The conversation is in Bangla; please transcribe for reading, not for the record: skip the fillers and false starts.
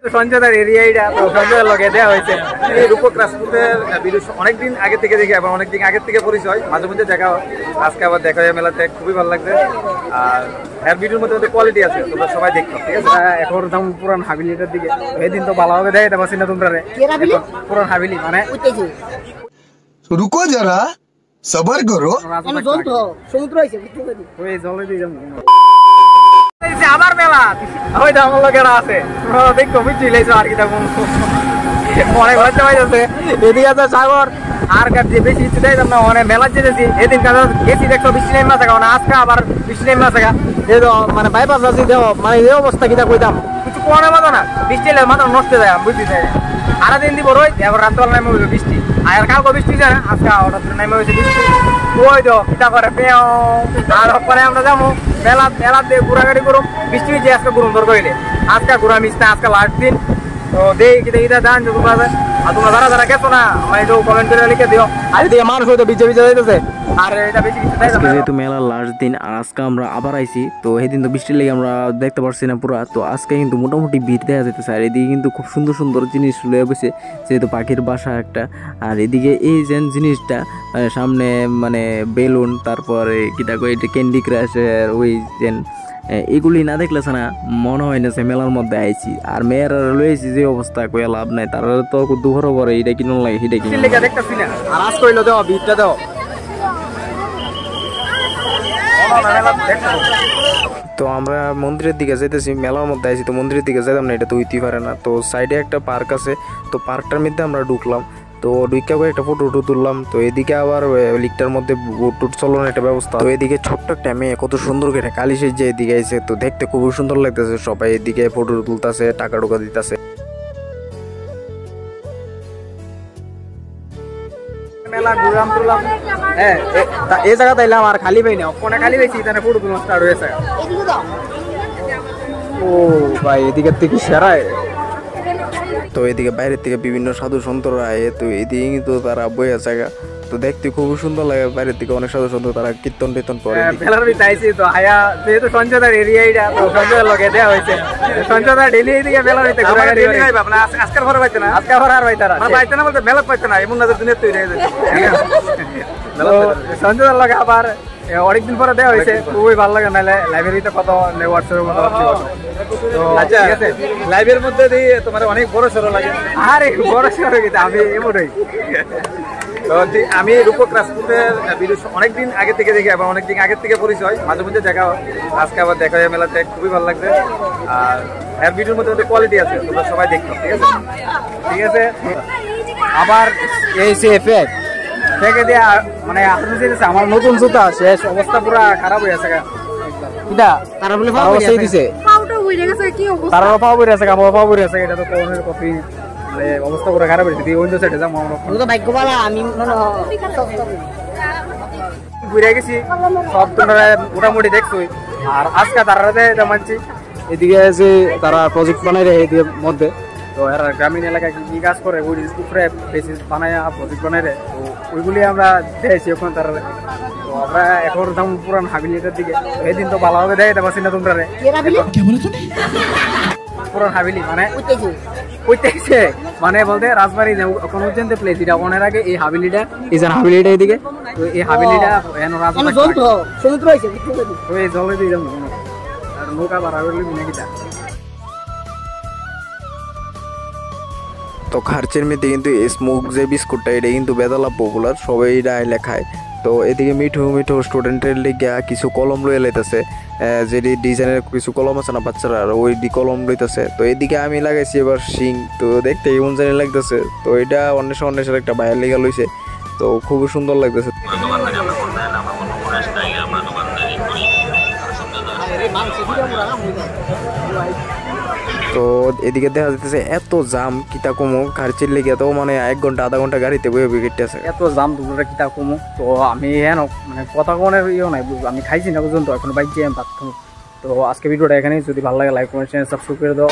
সঞ্জয়দার এরিয়াটা তো সঞ্জয়ের লগে দেওয়া হয়েছে। এই রূপক রাজপুতের ভিডিও অনেকদিন আগে থেকে দেখি, আবার অনেকদিন আগের থেকে পরিচয়, মাঝে মধ্যে দেখা হয়, আজকে আবার দেখা হয় মেলাতে, খুবই ভালো লাগছে। আর এর ভিডিওর মধ্যে কোয়ালিটি আছে, তোমরা সবাই দেখো, ঠিক আছে। এখন দাম পুরান হাবিলিটার দিকে, এদিন তো ভালোভাবে দেখাইতে পারছি না তোমরা। পুরান হাবিলি মানে রুকো যারা সবার করো, সমুদ্র আবার মেলা ওই আমার লোকেরা আছে, দেখো বুঝছি আর কি তখন অনেক লজ্জা পাইতেছে। এদিকে আছে সাগর আর যে বেশি ইচ্ছে দেয় না, অনেক মেলা যেতেছি এদিন গেছি দেখো বৃষ্টি নেই মাছ থাকা, আজকে আবার বৃষ্টি নেই মাছ থাকা, যেহেতু মানে বাইপাস আছি দেখো, মানে এই অবস্থা কিনা কইতাম কিছু কোয়ানের মতো না, বৃষ্টি এলে মাথা নষ্ট যায় বুঝতে চাই। সারাদিন দিব রোজ, এবার রাত্রে নামে হইবে বৃষ্টি, আর কাউকে বৃষ্টি যায় না, আজকে হঠাৎ নামে হয়েছে বৃষ্টি। ওই তো কিতা করে পেও আর পরে আমরা যাবো মেলা, মেলা দিয়ে ঘোরাঘুরি করুম, বৃষ্টি হয়েছে আজকে ঘুরুম দরকার হইলে, আজকে ঘোরা মিস না, আজকে লাস্ট দিন। তো দেই কিতা কিতা জান যে তোমরা, আর তোমরা যারা যারা গেছো না আমার একটু কমেন্ট করে লিখে দিও। আর এদিকে মানুষ হয়তো বিজে বিজে যাইতেছে, আর এটা বেশি কিছু তাই না, যেহেতু মেলার লাস্ট দিন আর আজকে আমরা আবার আইছি, তো সেদিন তো বৃষ্টির লেগে আমরা দেখতে পারছি না পুরা, তো আজকে কিন্তু মোটামুটি ভিড় দেখা যাইতেছে। আর এদিকে কিন্তু খুব সুন্দর সুন্দর জিনিস লয়ে বসে, যেহেতু পাখির বাসা একটা। আর এদিকে এই যে জিনিসটা সামনে মানে বেলুন, তারপরে কিটা কই এটা ক্যান্ডি ক্রাশের ওই যে এগুলি না দেখলে না মনে হয় না সে মেলার মধ্যে আইছি। আর মেয়েরা লইছি যে অবস্থা কয়ে লাভ নাই, তারা তো দুপুর পরে এটা কিনো লাগে সেটা কিনে দেখতেছি না। আর আজ কইলো দাও ভিড়টা দাও, তো আমরা মন্দিরের দিকে যাইতেছি, মেলার মধ্যে আইছি, তো মন্দিরের দিকে যাইতাম না, এটা তো হইতেই পারে না। তো সাইডে একটা পার্ক আছে, তো পার্কটার মধ্যে আমরা ঢুকলাম, তো ঢুকা করে একটা ফটো তুললাম। তো এদিকে আবার লিকটার মধ্যে বোট টুট চলানোর একটা ব্যবস্থা। তো এদিকে ছোট্ট একটা মেয়ে কত সুন্দর করে কালী সেজে এদিকে আইছে, তো দেখতে খুবই সুন্দর লাগতেছে। সবাই এদিকে ফটো তুলতেছে, টাকা টুকা দিতেছে। মেলা ঘুরলাম তুললাম, হ্যাঁ এই জায়গা তাইলাম আর খালি পাই না, কোনে খালি পাইছি তাহলে ফটো তুলন স্টার্ট হয়েছে। ও ভাই এদিকে থেকে সেরাই। তো এদিকে বাইরের থেকে বিভিন্ন সাধু সন্তরা আয়ে, তো এদিকে কিন্তু তারা বইয়া জায়গা, তো দেখতে খুব সুন্দর লাগে। বাইরের থেকে অনেক সাধু সন্ত তারা কীর্তন টির্তন করে। মেলার ভিতরে আইছি তো আয়া, যেহেতু সঞ্জয়দার এরিয়াটা তো সঞ্জয়ের লগে দেওয়া হয়েছে, সঞ্জয়দা ডেলি এদিকে মেলার ভিতরে ঘোরাঘুরি করে। আজকের ঘরে পাইতে না, আজকের ঘরে আর পাইতে না, পাইতে না বলতে মেলা পাইতে না, এমন নজর দুনিয়া তৈরি হয়ে যায়। সঞ্জয়দার লগে আবার অনেকদিন পরে দেওয়া হয়েছে, খুবই ভালো লাগে। নাহলে লাইব্রেরিতে কত হোয়াটসঅ্যাপের মতো আচ্ছা ঠিক আছে, লাইভের মধ্যে দিয়ে তোমার অনেক বড় সড়ো লাগে। আরে বড় সড়ো কিন্তু আমি এমনই। আমি রূপক রাজপুতের ভিডিও অনেকদিন আগে থেকে দেখি, আবার অনেকদিন আগের থেকে পরিচয়, মাঝে মধ্যে দেখা হয়, আজকে আবার দেখা হয় মেলাতে, খুবই ভালো লাগছে। আর এর ভিডিওর মধ্যে কোয়ালিটি আছে, তোমরা সবাই দেখো, ঠিক আছে। ঠিক আছে, আবার এই সে ফেক ফেকে দিয়ে মানে আমার নতুন জুতা শেষ অবস্থা পুরা খারাপ হয়ে আছে। তারা বলে দিছে তারাও পাওয়া বই আছে, আমার পাওয়া বই আছে, এটা তো কোনের কপি মানে অবস্থা পুরো খারাপ হয়েছে। অন্য সাইডে যাবো আমরা, ভাগ্য ভালো আমি ঘুরে গেছি সব, তোমরা মোটামুটি দেখছোই। আর আজকে তারা মানছি এদিকে যে তারা প্রজেক্ট বানাই রে এদিকে মধ্যে, তো এরা গ্রামীণ এলাকায় কি কাজ করে ওই উপরে বেশি বানায় প্রজেক্ট বানাই রে, তো ওইগুলি আমরা দেখেছি ওখানে তারা। তো আমরা এখন যাবো পুরান হাবিলিটার দিকে, এদিন তো ভালোভাবে দেখাইতে পারছি না তোমরা। পুরান হাবিলি মানে কইতেছে মানে বলতে রাজবাড়ি কোন পর্যন্ত প্লেস, এটা ওনার আগে এই হাবিলিটা, এই যে হাবিলিটা এদিকে, তো এই হাবিলিটা সমুদ্র হয়েছে ওই জলে দিয়ে যাবো আর নৌকা ভাড়া করলে নাকিটা। তো খার্চের মধ্যে কিন্তু স্মোক যে বিস্কুটটা, এটা কিন্তু বেদালা পপুলার, সবাই এটা আইলে খায়। তো এদিকে মিঠু মিঠু স্টুডেন্টের লিগে কিছু কলম লয়ে লাইতেছে, যেটি ডিজাইনের কিছু কলম আছে না বাচ্চারা, আর ওই কলম লইতেছে। তো এদিকে আমি লাগাইছি এবার শিং, তো দেখতে এমন জানি লাগতেছে। তো এটা অন্বেষণ একটা বাইরের লিগা লইছে, তো খুবই সুন্দর লাগতেছে। তো এদিকে দেখা যাচ্ছে এত জাম কিতা কমো খার্চির লেগে, তো মানে 1 ঘন্টা আধা ঘন্টা গাড়িতে বয়ে বয়ে কেটে আছে, এত জাম দুপুরে কিতা কমো। তো আমি হ্যাঁ মানে কথা কোনের ইয়ে নাই, আমি খাইছি না পর্যন্ত, এখন বাইক দিয়ে আমি ভাত খাবো। তো আজকে ভিডিওটা এখানেই, যদি ভালো লাগে লাইক কমেন্ট সাবস্ক্রাইব করে দাও।